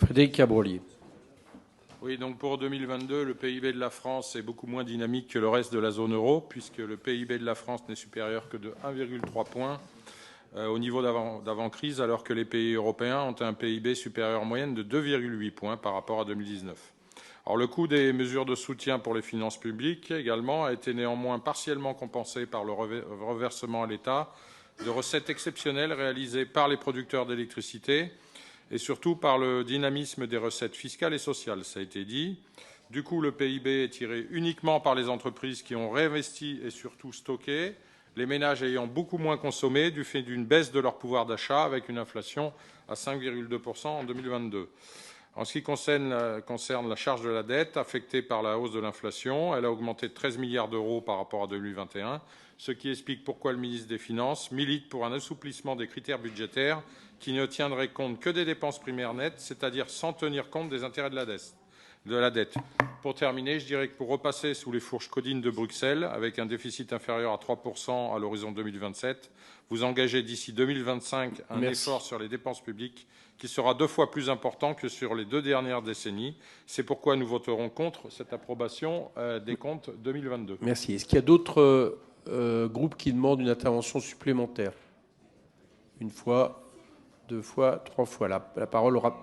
Frédéric Cabrolier. Oui, donc pour 2022, le PIB de la France est beaucoup moins dynamique que le reste de la zone euro, puisque le PIB de la France n'est supérieur que de 1,3 points au niveau d'avant-crise, alors que les pays européens ont un PIB supérieur en moyenne de 2,8 points par rapport à 2019. Alors, le coût des mesures de soutien pour les finances publiques également a été néanmoins partiellement compensé par le reversement à l'État de recettes exceptionnelles réalisées par les producteurs d'électricité et surtout par le dynamisme des recettes fiscales et sociales, ça a été dit. Du coup, le PIB est tiré uniquement par les entreprises qui ont réinvesti et surtout stocké, les ménages ayant beaucoup moins consommé du fait d'une baisse de leur pouvoir d'achat avec une inflation à 5,2% en 2022. En ce qui concerne la charge de la dette affectée par la hausse de l'inflation, elle a augmenté de 13 milliards d'euros par rapport à 2021, ce qui explique pourquoi le ministre des Finances milite pour un assouplissement des critères budgétaires qui ne tiendrait compte que des dépenses primaires nettes, c'est-à-dire sans tenir compte des intérêts de la dette. Pour terminer, je dirais que pour repasser sous les fourches codines de Bruxelles, avec un déficit inférieur à 3% à l'horizon 2027, vous engagez d'ici 2025 un effort sur les dépenses publiques qui sera 2 fois plus important que sur les 2 dernières décennies. C'est pourquoi nous voterons contre cette approbation des comptes 2022. Merci. Est-ce qu'il y a d'autres groupes qui demandent une intervention supplémentaire? Une fois, 2 fois, 3 fois. La parole aura